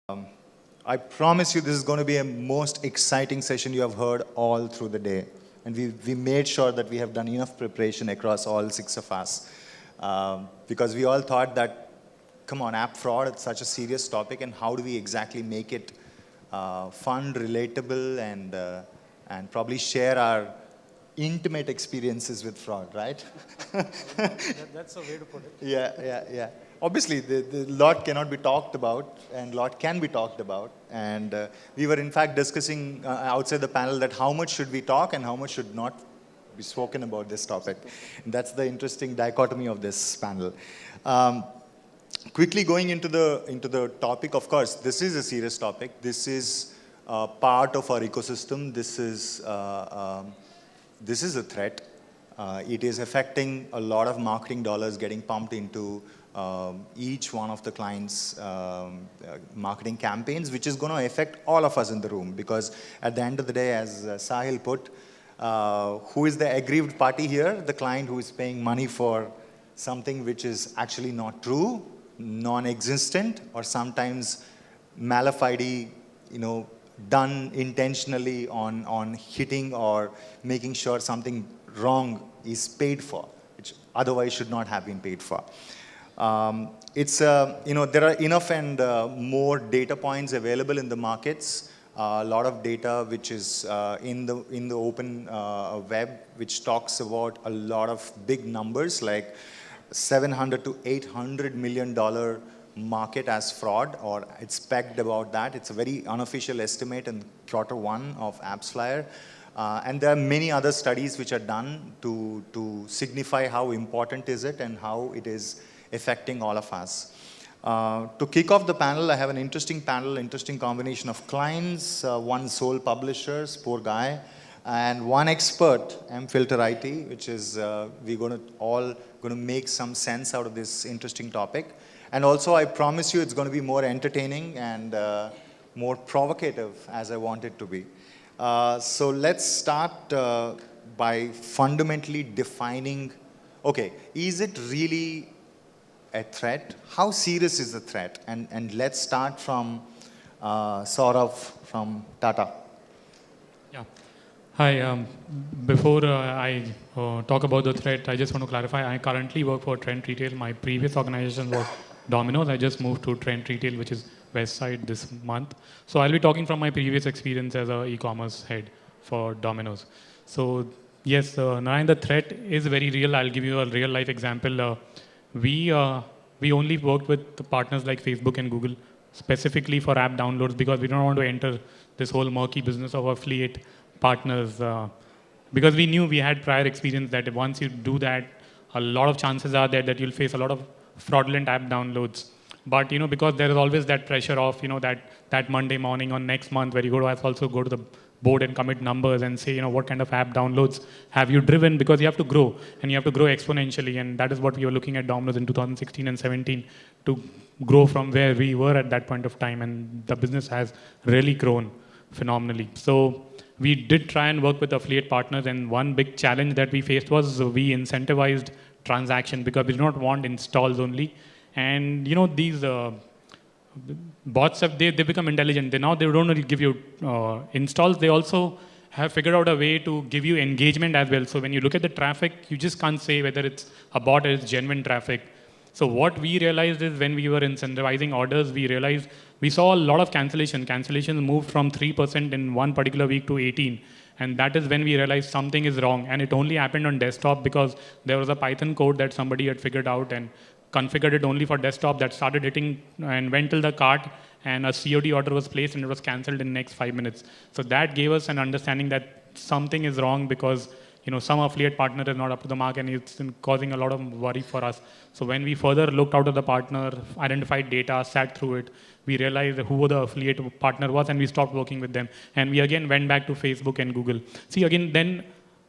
I promise you this is going to be a most exciting session you have heard all through the day. And we made sure that we have done enough preparation across all six of us. Because we all thought that, come on, app fraud, it's such a serious topic, and how do we exactly make it fun, relatable, and probably share our intimate experiences with fraud, right? That's a way to put it. Yeah. Obviously, the lot cannot be talked about, and lot can be talked about. And we were, in fact, discussing outside the panel that how much should we talk and how much should not be spoken about this topic. And that's the interesting dichotomy of this panel. Quickly going into the topic, of course, this is a serious topic. This is part of our ecosystem. This is a threat. It is affecting a lot of marketing dollars getting pumped into each one of the clients' marketing campaigns, which is going to affect all of us in the room. Because at the end of the day, as Sahil put, who is the aggrieved party here? The client who is paying money for something which is actually not true, non-existent, or sometimes malafide, done intentionally on hitting or making sure something wrong is paid for, which otherwise should not have been paid for. There are enough and more data points available in the markets. A lot of data which is in the open web, which talks about a lot of big numbers like $700 to $800 million market as fraud, or it's pegged about that. It's a very unofficial estimate in Q1 of AppsFlyer. And there are many other studies which are done to signify how important is it and how it is affecting all of us. To kick off the panel, I have an interesting panel, interesting combination of clients, one sole publishers, poor guy, and one expert, M-Filter IT, which is we're all going to make some sense out of this interesting topic. And also, I promise you it's going to be more entertaining and more provocative as I want it to be. So let's start by fundamentally defining, okay, is it really a threat? How serious is the threat? And let's start from Saurav from Tata. Yeah. Hi. Before I talk about the threat, I just want to clarify. I currently work for Trent Retail. My previous organization was Domino's. I just moved to Trent Retail, which is Westside, this month. So I'll be talking from my previous experience as an e-commerce head for Domino's. So yes, Narayan, the threat is very real. I'll give you a real life example. We only worked with the partners like Facebook and Google specifically for app downloads because we don't want to enter this whole murky business of affiliate partners because we knew we had prior experience that once you do that, a lot of chances are there that you'll face a lot of fraudulent app downloads. But because there is always that pressure of that Monday morning or next month where you also go to the board and commit numbers and say what kind of app downloads have you driven, because you have to grow and you have to grow exponentially, and that is what we were looking at Domino's in 2016 and 17 to grow from where we were at that point of time, and the business has really grown phenomenally. So we did try and work with affiliate partners, and one big challenge that we faced was we incentivized transaction because we do not want installs only. And these bots they become intelligent. They don't only give you installs, they also have figured out a way to give you engagement as well. So when you look at the traffic, you just can't say whether it's a bot or it's genuine traffic. So what we realized is when we were incentivizing orders, we saw a lot of cancellation. Cancellations moved from 3% in one particular week to 18. And that is when we realized something is wrong. And it only happened on desktop because there was a Python code that somebody had figured out and configured it only for desktop that started hitting and went till the cart, and a COD order was placed and it was cancelled in the next 5 minutes. So that gave us an understanding that something is wrong because some affiliate partner is not up to the mark, and it's causing a lot of worry for us. So when we further looked out of the partner, identified data, sat through it, we realized who the affiliate partner was, and we stopped working with them. And we again went back to Facebook and Google. See, again, then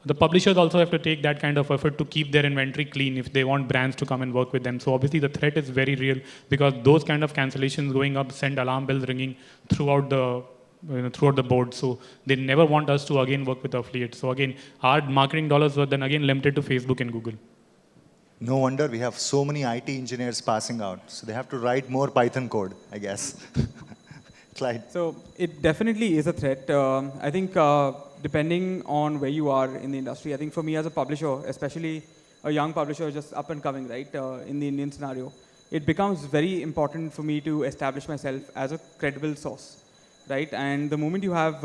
the publishers also have to take that kind of effort to keep their inventory clean if they want brands to come and work with them. So obviously the threat is very real because those kind of cancellations going up send alarm bells ringing throughout the board. So they never want us to again work with affiliates. So again, our marketing dollars were then again limited to Facebook and Google. No wonder we have so many IT engineers passing out. So they have to write more Python code, I guess. Clyde. So it definitely is a threat. I think depending on where you are in the industry, I think for me as a publisher, especially a young publisher just up and coming, right, in the Indian scenario, it becomes very important for me to establish myself as a credible source, right? And the moment you have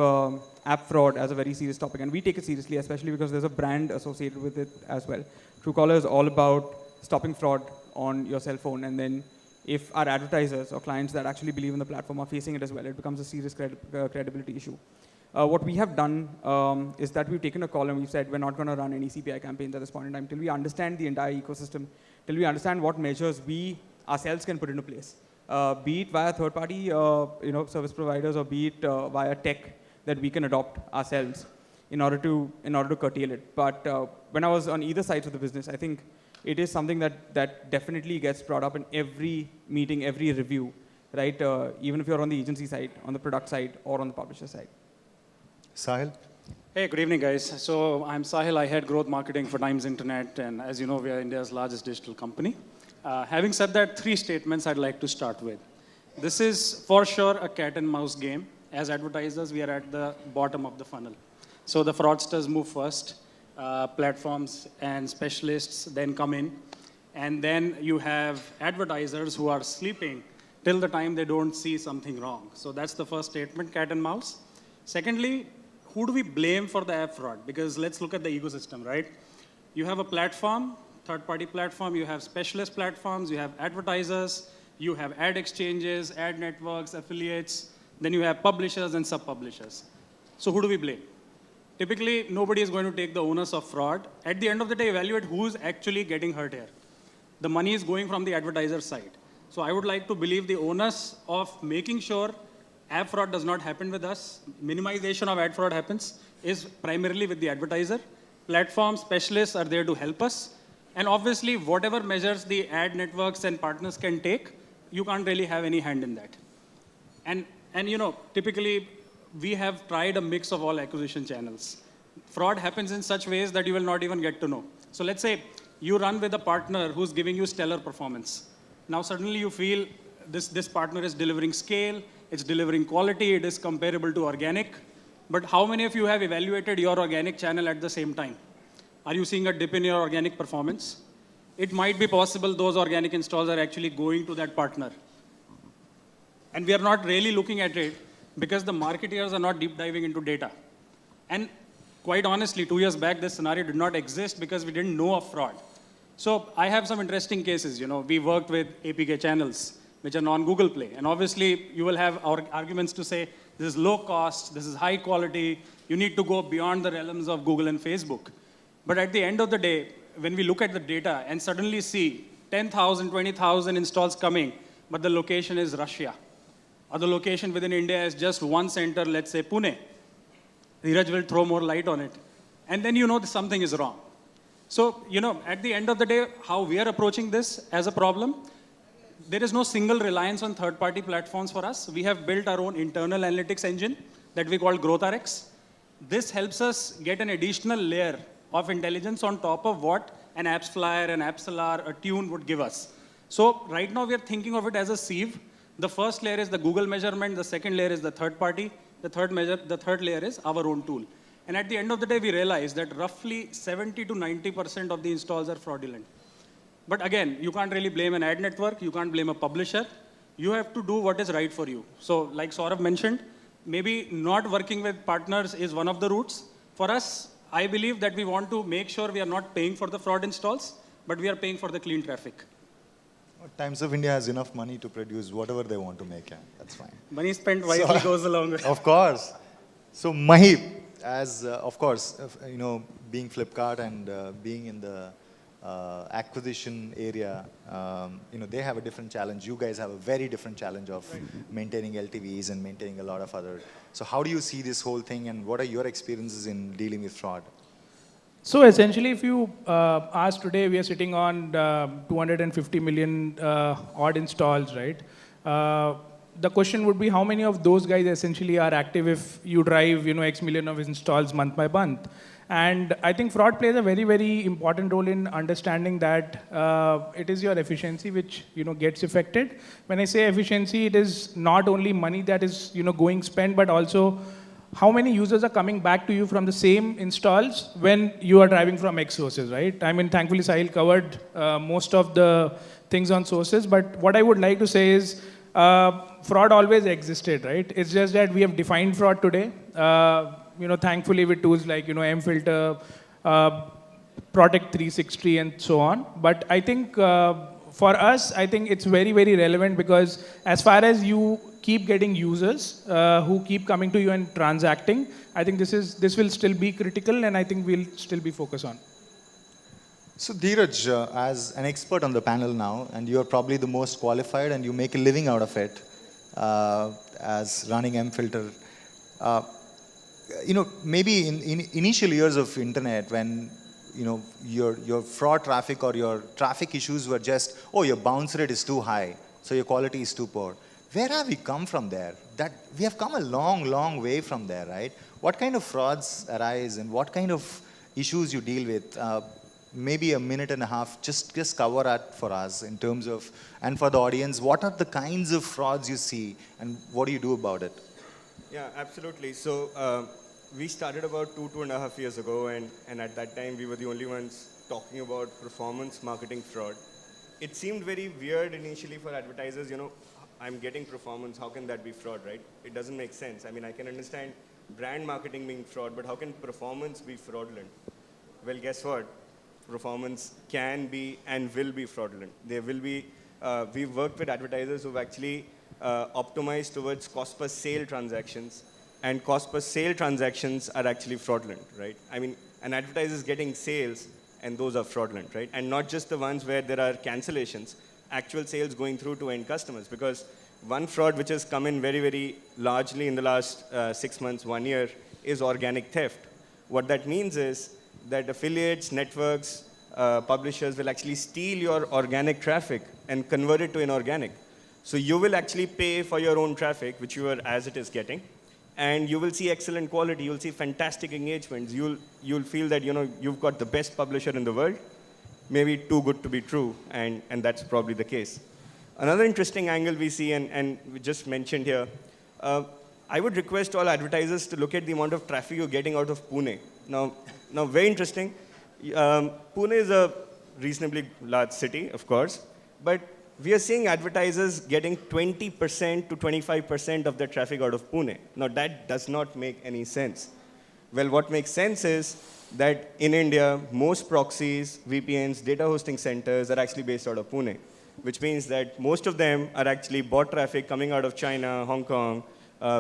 app fraud as a very serious topic, and we take it seriously, especially because there's a brand associated with it as well. Truecaller is all about stopping fraud on your cell phone, and then if our advertisers or clients that actually believe in the platform are facing it as well, it becomes a serious credibility issue. What we have done is that we've taken a call and we've said we're not going to run any CPI campaigns at this point in time till we understand the entire ecosystem, till we understand what measures we ourselves can put into place, be it via third-party service providers or be it via tech that we can adopt ourselves in order to curtail it. But when I was on either sides of the business, I think it is something that definitely gets brought up in every meeting, every review, right? Even if you're on the agency side, on the product side, or on the publisher side. Sahil? Hey, good evening, guys. So I'm Sahil. I head growth marketing for Times Internet, and as you know, we are India's largest digital company. Having said that, 3 statements I'd like to start with. This is for sure a cat and mouse game. As advertisers, we are at the bottom of the funnel. So the fraudsters move first. Platforms and specialists then come in, and then you have advertisers who are sleeping till the time they don't see something wrong. So that's the first statement, cat and mouse. Secondly, who do we blame for the app fraud? Because let's look at the ecosystem, right? You have a platform, third-party platform, you have specialist platforms, you have advertisers, you have ad exchanges, ad networks, affiliates, then you have publishers and sub-publishers. So who do we blame? Typically, nobody is going to take the onus of fraud. At the end of the day, evaluate who's actually getting hurt here. The money is going from the advertiser side. So I would like to believe the onus of making sure app fraud does not happen with us, minimization of ad fraud happens, is primarily with the advertiser. Platform specialists are there to help us. And obviously, whatever measures the ad networks and partners can take, you can't really have any hand in that. And typically, we have tried a mix of all acquisition channels. Fraud happens in such ways that you will not even get to know. So let's say you run with a partner who's giving you stellar performance. Now suddenly you feel this partner is delivering scale, it's delivering quality, it is comparable to organic. But how many of you have evaluated your organic channel at the same time? Are you seeing a dip in your organic performance? It might be possible those organic installs are actually going to that partner. And we are not really looking at it because the marketeers are not deep diving into data. And quite honestly, 2 years back, this scenario did not exist because we didn't know of fraud. So I have some interesting cases. We worked with APK channels, which are non-Google Play. And obviously, you will have our arguments to say, this is low cost, this is high quality, you need to go beyond the realms of Google and Facebook. But at the end of the day, when we look at the data and suddenly see 10,000, 20,000 installs coming, but the location is Russia, or the location within India is just one center, let's say Pune. Dheeraj will throw more light on it. And then something is wrong. So, at the end of the day, how we are approaching this as a problem, there is no single reliance on third-party platforms for us. We have built our own internal analytics engine that we call GrowthRx. This helps us get an additional layer of intelligence on top of what an apps flyer, an AppsLR, a tune would give us. So right now we are thinking of it as a sieve. The first layer is the Google measurement. The second layer is the third party. The third layer is our own tool. And at the end of the day, we realize that roughly 70 to 90% of the installs are fraudulent. But again, you can't really blame an ad network. You can't blame a publisher. You have to do what is right for you. So like Saurabh mentioned, maybe not working with partners is one of the routes. For us, I believe that we want to make sure we are not paying for the fraud installs, but we are paying for the clean traffic. Times of India has enough money to produce whatever they want to make. That's fine. Money spent wisely goes a long way. Of course. So Mahip, as of course, being Flipkart and being in the acquisition area, they have a different challenge. You guys have a very different challenge of maintaining LTVs and maintaining a lot of other. So how do you see this whole thing, and what are your experiences in dealing with fraud? So essentially, if you ask today, we are sitting on 250 million odd installs, right? The question would be, how many of those guys essentially are active if you drive, X million of installs month by month? And I think fraud plays a very, very important role in understanding that it is your efficiency which gets affected. When I say efficiency, it is not only money that is going spent, but also how many users are coming back to you from the same installs when you are driving from X sources, right? I mean, thankfully, Sahil covered most of the things on sources, but what I would like to say is fraud always existed, right? It's just that we have defined fraud today. Thankfully with tools like mfilter, Protect 360 and so on. But I think for us, I think it's very, very relevant because as far as you keep getting users who keep coming to you and transacting, I think this will still be critical, and I think we'll still be focused on. So Dheeraj, as an expert on the panel now, and you're probably the most qualified and you make a living out of it as running mFilter, maybe in initial years of internet when your fraud traffic or your traffic issues were just, oh, your bounce rate is too high, so your quality is too poor. Where have we come from there? That we have come a long, long way from there, right? What kind of frauds arise and what kind of issues you deal with? Maybe a minute and a half, just cover that for us in terms of, and for the audience, what are the kinds of frauds you see and what do you do about it? Yeah, absolutely. So we started about 2.5 years ago, and at that time we were the only ones talking about performance marketing fraud. It seemed very weird initially for advertisers, I'm getting performance, how can that be fraud, right? It doesn't make sense. I mean, I can understand brand marketing being fraud, but how can performance be fraudulent? Well, guess what? Performance can be and will be fraudulent. There will be, we've worked with advertisers who've actually optimized towards cost per sale transactions, and cost per sale transactions are actually fraudulent, right? I mean, an advertiser is getting sales, and those are fraudulent, right? And not just the ones where there are cancellations, actual sales going through to end customers. Because one fraud which has come in very, very largely in the last 6 months, 1 year, is organic theft. What that means is that affiliates, networks, publishers will actually steal your organic traffic and convert it to inorganic. So you will actually pay for your own traffic, which you are as it is getting, and you will see excellent quality. You'll see fantastic engagements. You'll feel that you've got the best publisher in the world, maybe too good to be true, and that's probably the case. Another interesting angle we see, and we just mentioned here, I would request all advertisers to look at the amount of traffic you're getting out of Pune. Now very interesting. Pune is a reasonably large city, of course, but we are seeing advertisers getting 20% to 25% of their traffic out of Pune. Now that does not make any sense. Well, what makes sense is that in India, most proxies, VPNs, data hosting centers are actually based out of Pune, which means that most of them are actually bot traffic coming out of China, Hong Kong.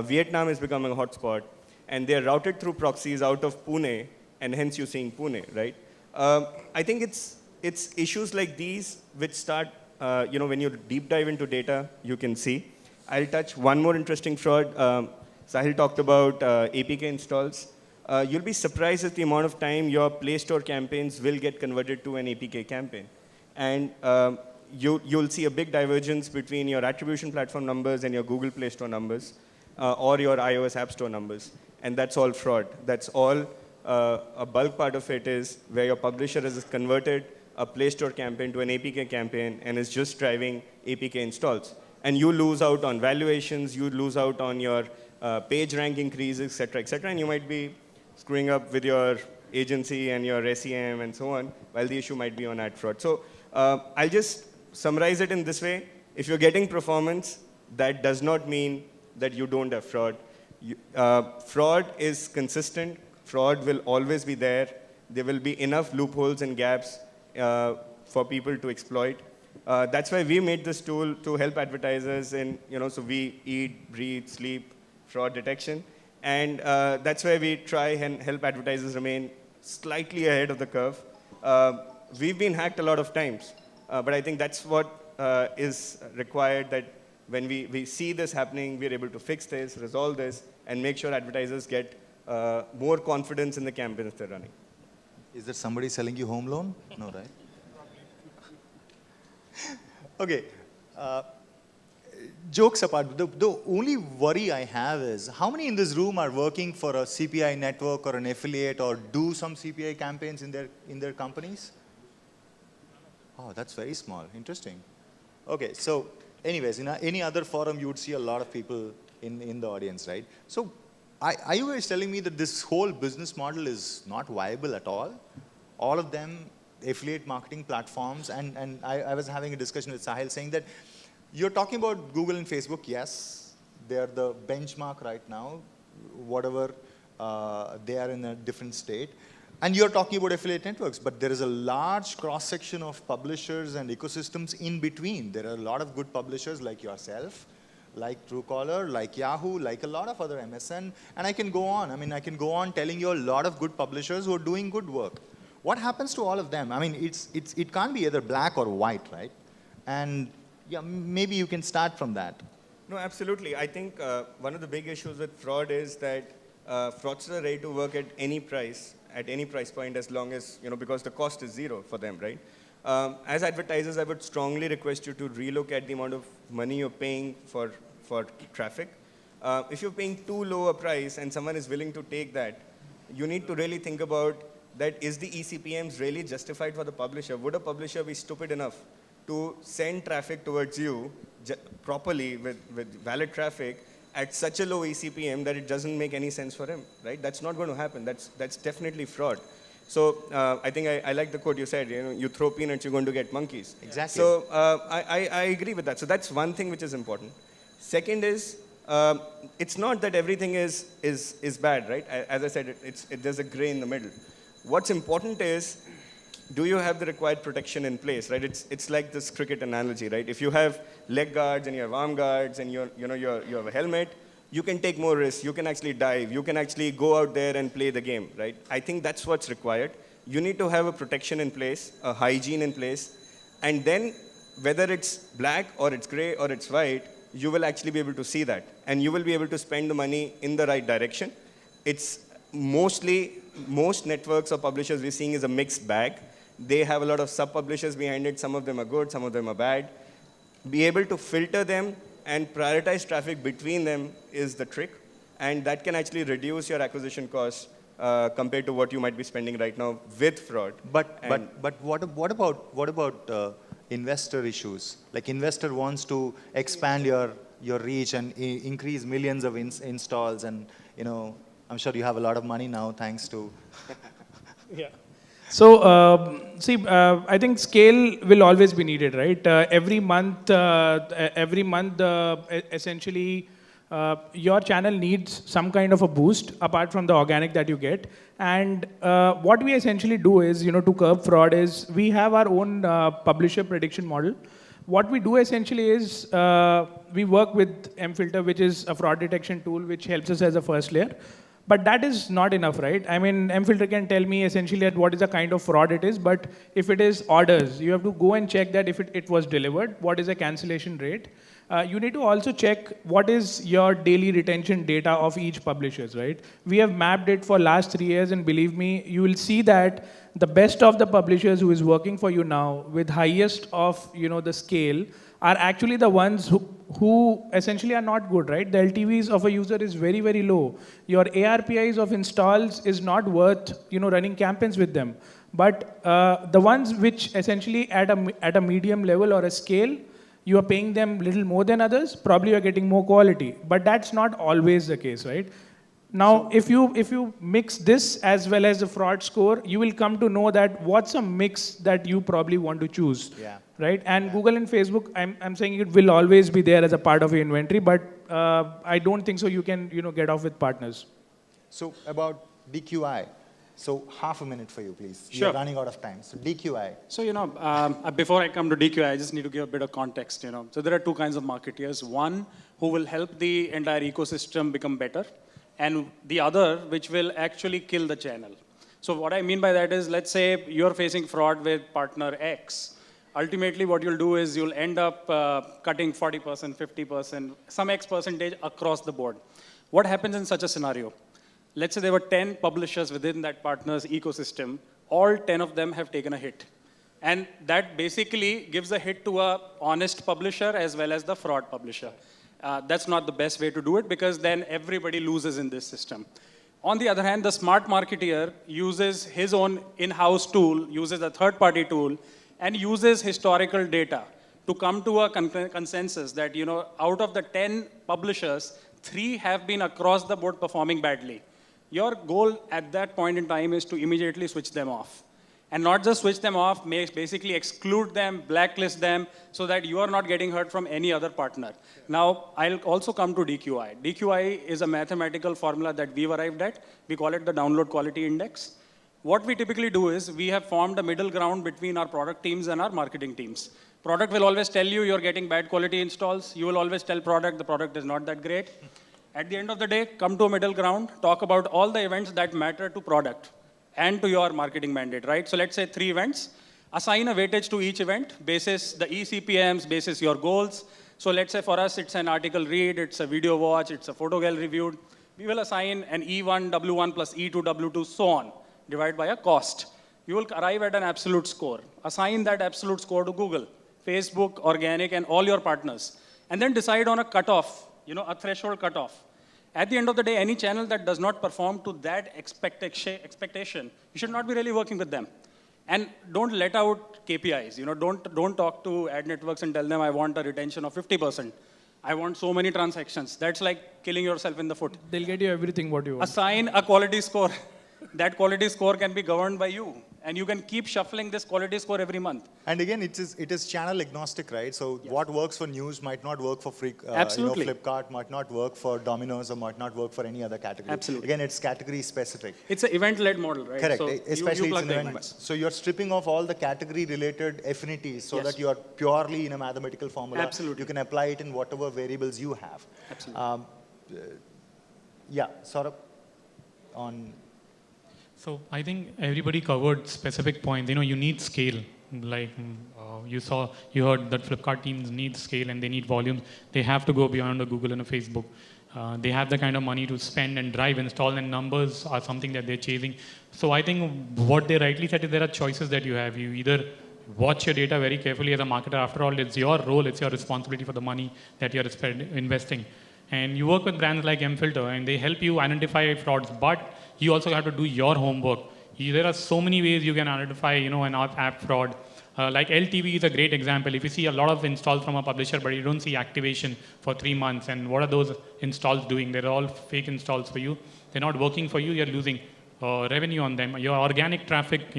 Vietnam is becoming a hotspot, and they're routed through proxies out of Pune, and hence you're seeing Pune, right? I think it's issues like these which start, when you deep dive into data, you can see. I'll touch one more interesting fraud. Sahil talked about APK installs. You'll be surprised at the amount of time your Play Store campaigns will get converted to an APK campaign. And you'll see a big divergence between your attribution platform numbers and your Google Play Store numbers, or your iOS App Store numbers. And that's all fraud. That's all, a bulk part of it is where your publisher has converted a Play Store campaign to an APK campaign and is just driving APK installs. And you lose out on valuations, you lose out on your page rank increases, et cetera, and you might be screwing up with your agency and your SEM and so on, while the issue might be on ad fraud. So I'll just summarize it in this way. If you're getting performance, that does not mean that you don't have fraud. Fraud is consistent. Fraud will always be there. There will be enough loopholes and gaps for people to exploit. That's why we made this tool to help advertisers in, so we eat, breathe, sleep, fraud detection. And that's why we try and help advertisers remain slightly ahead of the curve. We've been hacked a lot of times, but I think that's what is required, that when we see this happening, we're able to fix this, resolve this, and make sure advertisers get more confidence in the campaigns they're running. Is there somebody selling you home loan? No, right? Okay. jokes apart, the only worry I have is how many in this room are working for a CPI network or an affiliate or do some CPI campaigns in their companies? Oh, that's very small. Interesting. Okay, so anyways, in any other forum, you would see a lot of people in the audience, right? So are you guys telling me that this whole business model is not viable at all? All of them, affiliate marketing platforms, and I was having a discussion with Sahil saying that you're talking about Google and Facebook, yes, they're the benchmark right now, whatever they are in a different state. And you're talking about affiliate networks, but there is a large cross-section of publishers and ecosystems in between. There are a lot of good publishers like yourself, like Truecaller, like Yahoo, like a lot of other MSN, and I can go on. I mean, I can go on telling you a lot of good publishers who are doing good work. What happens to all of them? I mean, it can't be either black or white, right? And yeah, maybe you can start from that. No, absolutely. I think one of the big issues with fraud is that fraudsters are ready to work at any price point, as long as, because the cost is zero for them, right? As advertisers, I would strongly request you to relook at the amount of money you're paying for traffic. If you're paying too low a price and someone is willing to take that, you need to really think about that, is the eCPMs really justified for the publisher? Would a publisher be stupid enough to send traffic towards you properly with valid traffic at such a low eCPM that it doesn't make any sense for him, right? That's not going to happen. That's definitely fraud. So I think I like the quote you said, you throw peanuts, you're going to get monkeys. Exactly. So I agree with that. So that's one thing which is important. Second is, it's not that everything is bad, right? As I said, there's a gray in the middle. What's important is, do you have the required protection in place, right? It's like this cricket analogy, right? If you have leg guards and you have arm guards and you have a helmet, you can take more risks. You can actually dive. You can actually go out there and play the game, right? I think that's what's required. You need to have a protection in place, a hygiene in place, and then whether it's black or it's gray or it's white, you will actually be able to see that, and you will be able to spend the money in the right direction. It's most networks or publishers we're seeing is a mixed bag. They have a lot of sub-publishers behind it. Some of them are good, some of them are bad. Be able to filter them and prioritize traffic between them is the trick. And that can actually reduce your acquisition costs compared to what you might be spending right now with fraud. But what about investor issues? Like investor wants to expand your reach and increase millions of installs, and I'm sure you have a lot of money now thanks to. Yeah. So, I think scale will always be needed, right? Every month, essentially, your channel needs some kind of a boost apart from the organic that you get. And what we essentially do is, to curb fraud is we have our own publisher prediction model. What we do essentially is we work with mFilter, which is a fraud detection tool, which helps us as a first layer. But that is not enough, right? I mean, mFilter can tell me essentially what is the kind of fraud it is, but if it is orders, you have to go and check that if it was delivered, what is the cancellation rate. You need to also check what is your daily retention data of each publishers, right? We have mapped it for last 3 years, and believe me, you will see that the best of the publishers who is working for you now with highest of the scale are actually the ones who essentially are not good, right? The LTVs of a user is very, very low. Your ARPIs of installs is not worth running campaigns with them. But the ones which essentially at a medium level or a scale, you are paying them little more than others, probably you're getting more quality. But that's not always the case, right? Now, if you mix this as well as the fraud score, you will come to know that what's a mix that you probably want to choose, right? And Google and Facebook, I'm saying it will always be there as a part of your inventory, but I don't think so you can get off with partners. So about DQI. So half a minute for you, please. Sure. We're running out of time. So DQI. So, before I come to DQI, I just need to give a bit of context, So there are two kinds of marketeers. One who will help the entire ecosystem become better, and the other which will actually kill the channel. So what I mean by that is, let's say you're facing fraud with partner X. Ultimately, what you'll do is you'll end up cutting 40%, 50%, some X percentage across the board. What happens in such a scenario? Let's say there were 10 publishers within that partner's ecosystem. All 10 of them have taken a hit. And that basically gives a hit to a honest publisher as well as the fraud publisher. That's not the best way to do it because then everybody loses in this system. On the other hand, the smart marketeer uses his own in-house tool, uses a third-party tool, and uses historical data to come to a consensus that, out of the 10 publishers, 3 have been across the board performing badly. Your goal at that point in time is to immediately switch them off. And not just switch them off, basically exclude them, blacklist them, so that you are not getting hurt from any other partner. Now, I'll also come to DQI. DQI is a mathematical formula that we've arrived at. We call it the download quality index. What we typically do is we have formed a middle ground between our product teams and our marketing teams. Product will always tell you you're getting bad quality installs. You will always tell product the product is not that great. At the end of the day, come to a middle ground, talk about all the events that matter to product and to your marketing mandate, right? So let's say 3 events. Assign a weightage to each event, basis the eCPMs, basis your goals. So let's say for us, it's an article read, it's a video watch, it's a photo gallery viewed. We will assign an E1, W1 plus E2, W2, so on, divided by a cost. You will arrive at an absolute score. Assign that absolute score to Google, Facebook, organic, and all your partners. And then decide on a cutoff, a threshold cutoff. At the end of the day, any channel that does not perform to that expectation, you should not be really working with them. And don't let out KPIs. Don't talk to ad networks and tell them I want a retention of 50%. I want so many transactions. That's like killing yourself in the foot. They'll get you everything what you want. Assign a quality score. That quality score can be governed by you. And you can keep shuffling this quality score every month. And again, it is channel agnostic, right? So what works for news might not work for Absolutely. Flipkart, might not work for Domino's, or might not work for any other category. Absolutely. Again, it's category specific. It's an event-led model, right? Correct. So Especially you it's plug an the event. events. So you're stripping off all the category-related affinities so Yes. that you are purely in a mathematical formula. Absolutely. You can apply it in whatever variables you have. Absolutely. Yeah, Saurabh, on... So I think everybody covered specific points. You need scale. Like you heard that Flipkart teams need scale and they need volume. They have to go beyond a Google and a Facebook. They have the kind of money to spend and drive, install, and numbers are something that they're chasing. So I think what they rightly said is there are choices that you have. You either watch your data very carefully as a marketer. After all, it's your role, it's your responsibility for the money that you're investing. And you work with brands like mFilter, and they help you identify frauds, but you also have to do your homework. There are so many ways you can identify, an app fraud. Like LTV is a great example. If you see a lot of installs from a publisher, but you don't see activation for 3 months, and what are those installs doing? They're all fake installs for you. They're not working for you. You're losing revenue on them. Your organic traffic,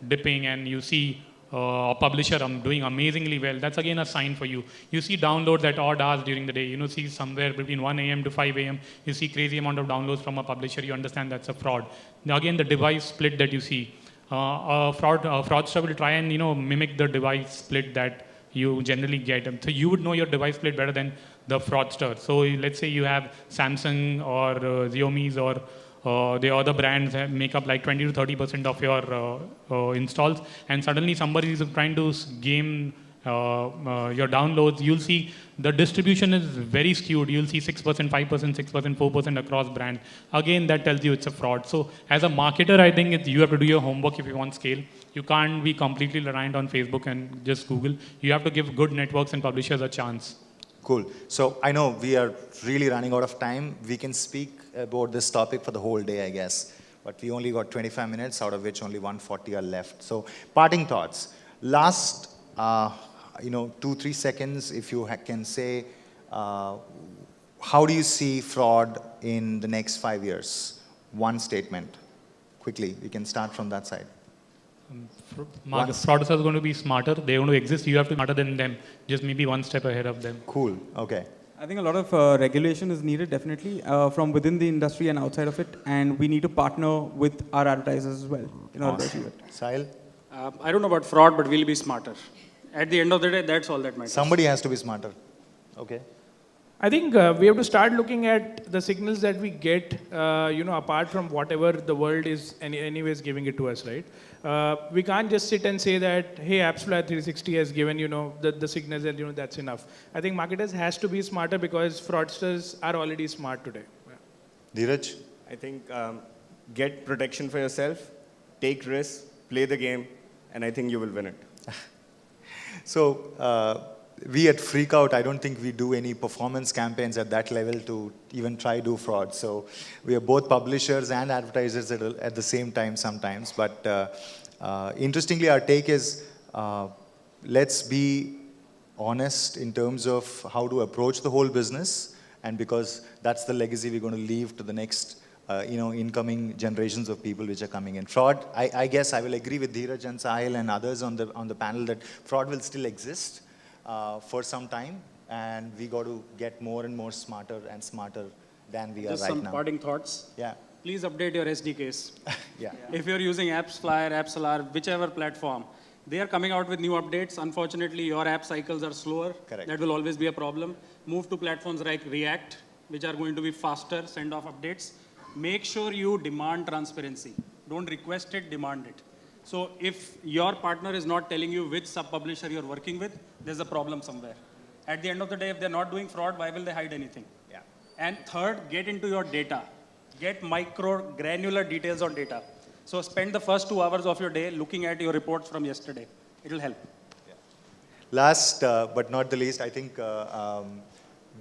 dipping, and you see a publisher doing amazingly well. That's again a sign for you. You see downloads at odd hours during the day. See somewhere between 1 a.m. to 5 a.m. You see crazy amount of downloads from a publisher. You understand that's a fraud. Now again, the device split that you see. A fraudster will try and mimic the device split that you generally get. So you would know your device split better than the fraudster. So let's say you have Samsung or Xiaomi's or the other brands make up like 20 to 30% of your installs, and suddenly somebody is trying to game your downloads. You'll see the distribution is very skewed. You'll see 6%, 5%, 6%, 4% across brands. Again, that tells you it's a fraud. So as a marketer, I think you have to do your homework if you want scale. You can't be completely reliant on Facebook and just Google. You have to give good networks and publishers a chance. Cool. So I know we are really running out of time. We can speak about this topic for the whole day, I guess. But we only got 25 minutes, out of which only 140 are left. So parting thoughts. Last, 2-3 seconds, if you can say, how do you see fraud in the next 5 years? One statement. Quickly, we can start from that side. Fraudsters are going to be smarter. They're going to exist. You have to be smarter than them. Just maybe one step ahead of them. Cool. Okay. I think a lot of regulation is needed, definitely, from within the industry and outside of it. And we need to partner with our advertisers as well in order to achieve it. Sahil? I don't know about fraud, but we'll be smarter. At the end of the day, that's all that matters. Somebody has to be smarter. Okay. I think we have to start looking at the signals that we get, apart from whatever the world is anyways giving it to us, right? We can't just sit and say that, hey, AppsFlyer 360 has given, the signals and, that's enough. I think marketers has to be smarter because fraudsters are already smart today. Yeah. Dheeraj? I think get protection for yourself, take risks, play the game, and I think you will win it. So, we at Freakout, I don't think we do any performance campaigns at that level to even try do fraud. So we are both publishers and advertisers at the same time sometimes. But interestingly, our take is let's be honest in terms of how to approach the whole business, and because that's the legacy we're going to leave to the next incoming generations of people which are coming in. Fraud, I guess I will agree with Dheeraj and Sahil and others on the panel that fraud will still exist for some time, and we got to get more and more smarter and smarter than we are Just right some now. parting thoughts. Yeah. Please update your SDKs. Yeah. If you're using AppsFlyer, AppsLR, whichever platform, they are coming out with new updates. Unfortunately, your app cycles are slower. Correct. That will always be a problem. Move to platforms like React, which are going to be faster, send off updates. Make sure you demand transparency. Don't request it, demand it. So if your partner is not telling you which sub-publisher you're working with, there's a problem somewhere. At the end of the day, if they're not doing fraud, why will they hide anything? Yeah. And third, get into your data. Get micro, granular details on data. So spend the first 2 hours of your day looking at your reports from yesterday. It'll help. Yeah. Last but not the least, I think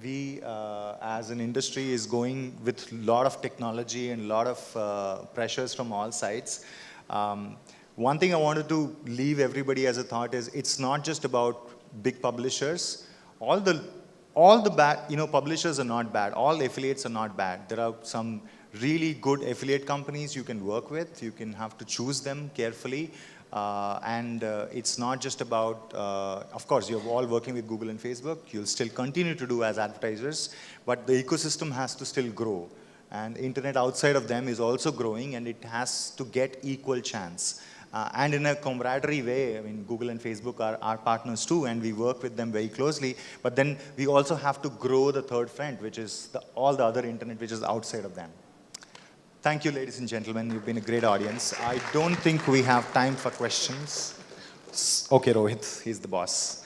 we as an industry is going with a lot of technology and a lot of pressures from all sides. One thing I wanted to leave everybody as a thought is it's not just about big publishers. All the bad, publishers are not bad. All affiliates are not bad. There are some really good affiliate companies you can work with. You can have to choose them carefully. And it's not just about, of course, you're all working with Google and Facebook. You'll still continue to do as advertisers, but the ecosystem has to still grow. And the internet outside of them is also growing, and it has to get equal chance. And in a camaraderie way, I mean, Google and Facebook are our partners too, and we work with them very closely. But then we also have to grow the third front, which is all the other internet, which is outside of them. Thank you, ladies and gentlemen. You've been a great audience. I don't think we have time for questions. Okay, Rohit, he's the boss.